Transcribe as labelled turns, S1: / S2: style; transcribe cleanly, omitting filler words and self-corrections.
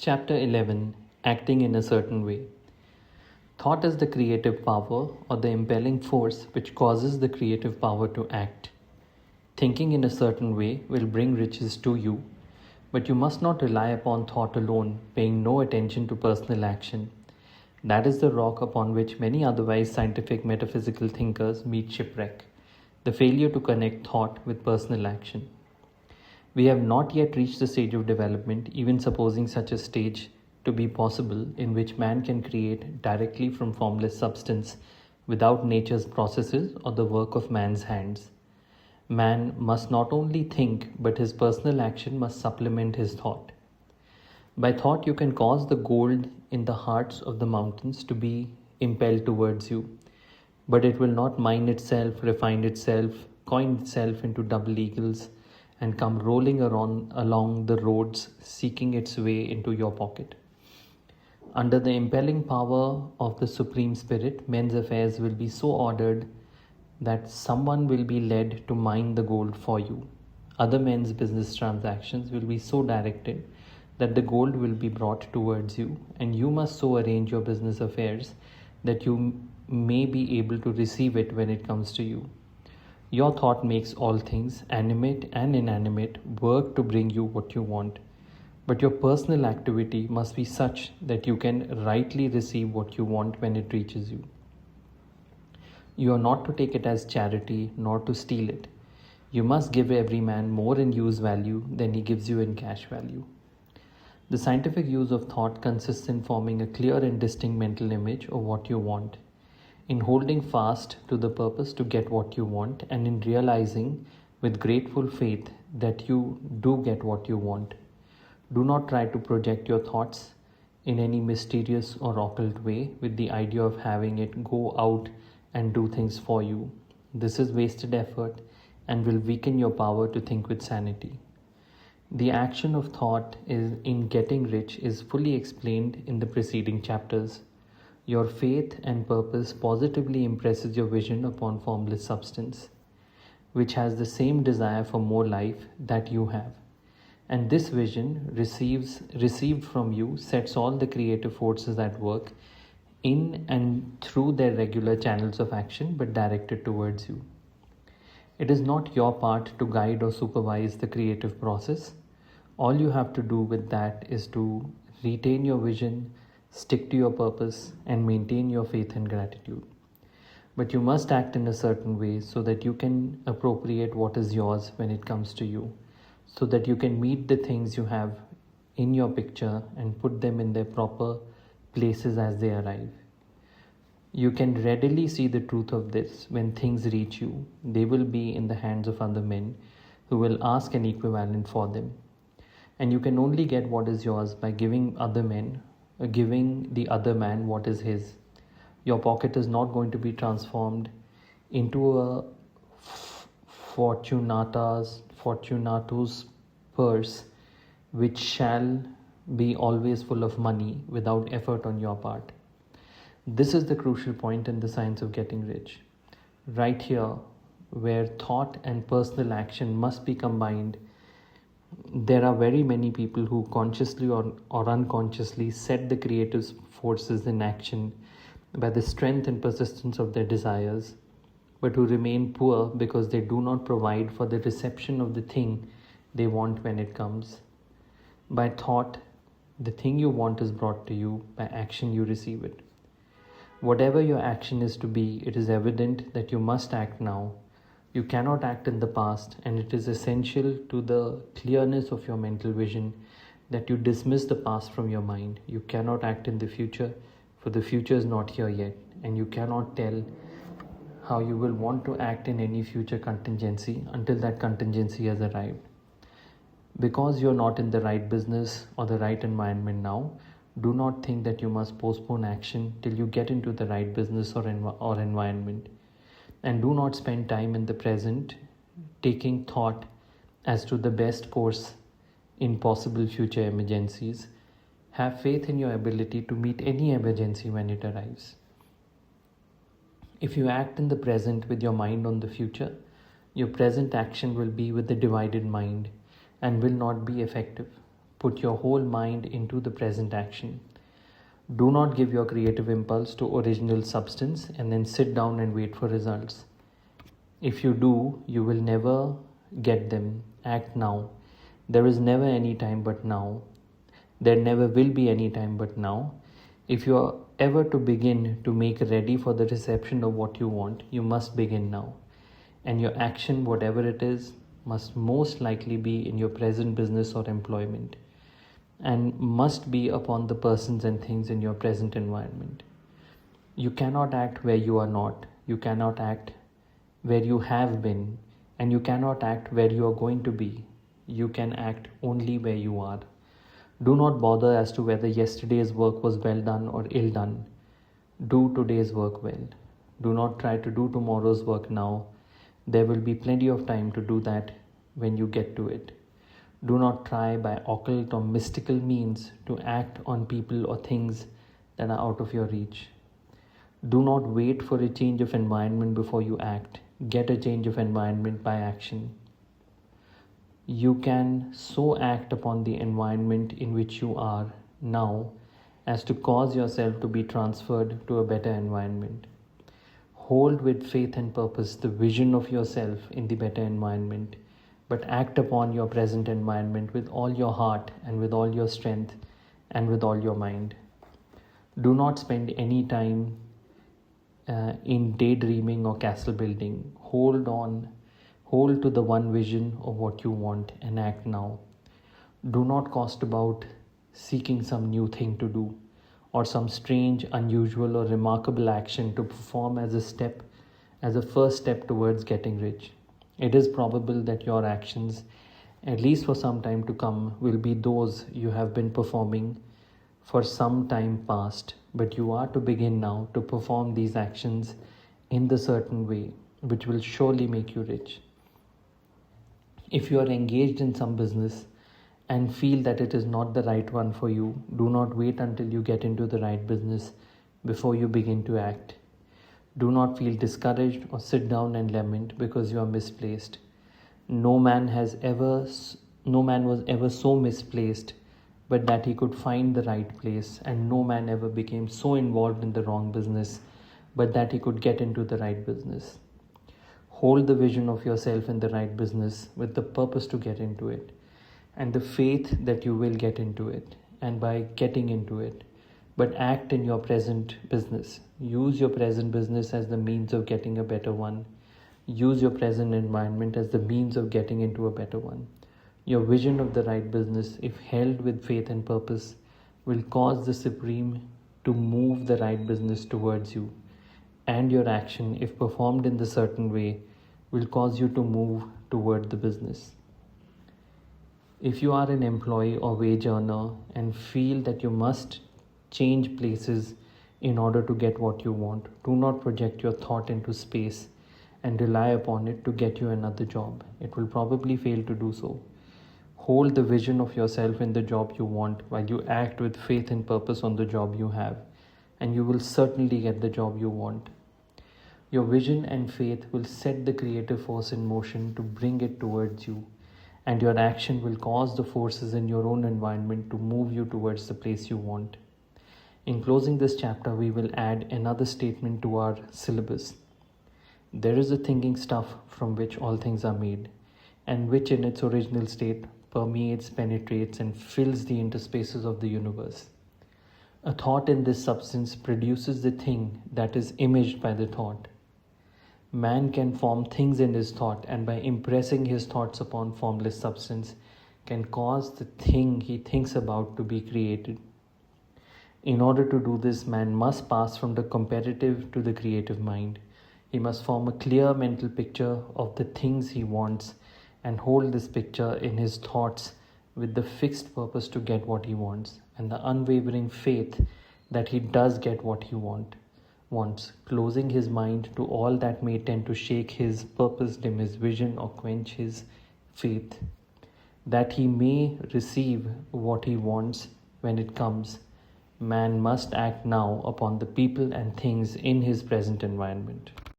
S1: Chapter 11 Acting in a Certain Way. Thought is the creative power or the impelling force which causes the creative power to act. Thinking in a certain way will bring riches to you, but you must not rely upon thought alone, paying no attention to personal action. That is the rock upon which many otherwise scientific metaphysical thinkers meet shipwreck, the failure to connect thought with personal action. We have not yet reached the stage of development, even supposing such a stage to be possible, in which man can create directly from formless substance without nature's processes or the work of man's hands. Man must not only think, but his personal action must supplement his thought. By thought, you can cause the gold in the hearts of the mountains to be impelled towards you, but it will not mine itself, refine itself, coin itself into double eagles, and come rolling along the roads seeking its way into your pocket. Under the impelling power of the Supreme Spirit, men's affairs will be so ordered that someone will be led to mine the gold for you. Other men's business transactions will be so directed that the gold will be brought towards you, and you must so arrange your business affairs that you may be able to receive it when it comes to you. Your thought makes all things, animate and inanimate, work to bring you what you want. But your personal activity must be such that you can rightly receive what you want when it reaches you. You are not to take it as charity, nor to steal it. You must give every man more in use value than he gives you in cash value. The scientific use of thought consists in forming a clear and distinct mental image of what you want, in holding fast to the purpose to get what you want, and in realizing with grateful faith that you do get what you want. Do not try to project your thoughts in any mysterious or occult way with the idea of having it go out and do things for you. This is wasted effort and will weaken your power to think with sanity. The action of thought in getting rich is fully explained in the preceding chapters. Your faith and purpose positively impresses your vision upon formless substance, which has the same desire for more life that you have. And this vision received from you sets all the creative forces at work in and through their regular channels of action, but directed towards you. It is not your part to guide or supervise the creative process. All you have to do with that is to retain your vision, stick to your purpose, and maintain your faith and gratitude. But you must act in a certain way so that you can appropriate what is yours when it comes to you, so that you can meet the things you have in your picture and put them in their proper places as they arrive. You can readily see the truth of this when things reach you. They will be in the hands of other men who will ask an equivalent for them. And you can only get what is yours by giving the other man what is his. Your pocket is not going to be transformed into a Fortunatus purse, which shall be always full of money without effort on your part. This is the crucial point in the science of getting rich. Right here, where thought and personal action must be combined, there are very many people who consciously or unconsciously set the creative forces in action by the strength and persistence of their desires, but who remain poor because they do not provide for the reception of the thing they want when it comes. By thought, the thing you want is brought to you. By action, you receive it. Whatever your action is to be, it is evident that you must act now. You cannot act in the past, and it is essential to the clearness of your mental vision that you dismiss the past from your mind. You cannot act in the future, for the future is not here yet, and you cannot tell how you will want to act in any future contingency until that contingency has arrived. Because you're not in the right business or the right environment now, do not think that you must postpone action till you get into the right business or environment. And do not spend time in the present taking thought as to the best course in possible future emergencies. Have faith in your ability to meet any emergency when it arrives. If you act in the present with your mind on the future, your present action will be with a divided mind and will not be effective. Put your whole mind into the present action. Do not give your creative impulse to original substance and then sit down and wait for results. If you do, you will never get them. Act now. There is never any time but now. There never will be any time but now. If you are ever to begin to make ready for the reception of what you want, you must begin now. And your action, whatever it is, must most likely be in your present business or employment, and must be upon the persons and things in your present environment. You cannot act where you are not. You cannot act where you have been, and you cannot act where you are going to be. You can act only where you are. Do not bother as to whether yesterday's work was well done or ill done. Do today's work well. Do not try to do tomorrow's work now. There will be plenty of time to do that when you get to it. Do not try by occult or mystical means to act on people or things that are out of your reach. Do not wait for a change of environment before you act. Get a change of environment by action. You can so act upon the environment in which you are now as to cause yourself to be transferred to a better environment. Hold with faith and purpose the vision of yourself in the better environment, but act upon your present environment with all your heart and with all your strength and with all your mind. Do not spend any time in daydreaming or castle building. Hold to the one vision of what you want and act now. Do not cost about seeking some new thing to do or some strange, unusual or remarkable action to perform as a first step towards getting rich. It is probable that your actions, at least for some time to come, will be those you have been performing for some time past, but you are to begin now to perform these actions in the certain way, which will surely make you rich. If you are engaged in some business and feel that it is not the right one for you, do not wait until you get into the right business before you begin to act. Do not feel discouraged or sit down and lament because you are misplaced. No man was ever so misplaced but that he could find the right place, and no man ever became so involved in the wrong business but that he could get into the right business. Hold the vision of yourself in the right business with the purpose to get into it, and the faith that you will get into it, and by getting into it, but act in your present business. Use your present business as the means of getting a better one. Use your present environment as the means of getting into a better one. Your vision of the right business, if held with faith and purpose, will cause the Supreme to move the right business towards you. And your action, if performed in the certain way, will cause you to move toward the business. If you are an employee or wage earner and feel that you must change places in order to get what you want, do not project your thought into space and rely upon it to get you another job. It will probably fail to do so. Hold the vision of yourself in the job you want while you act with faith and purpose on the job you have, and you will certainly get the job you want. Your vision and faith will set the creative force in motion to bring it towards you, and your action will cause the forces in your own environment to move you towards the place you want. In closing this chapter, we will add another statement to our syllabus. There is a thinking stuff from which all things are made, and which in its original state permeates, penetrates, and fills the interspaces of the universe. A thought in this substance produces the thing that is imaged by the thought. Man can form things in his thought, and by impressing his thoughts upon formless substance, can cause the thing he thinks about to be created. In order to do this, man must pass from the competitive to the creative mind. He must form a clear mental picture of the things he wants and hold this picture in his thoughts with the fixed purpose to get what he wants and the unwavering faith that he does get what he wants, closing his mind to all that may tend to shake his purpose, dim his vision, or quench his faith. That he may receive what he wants when it comes, man must act now upon the people and things in his present environment.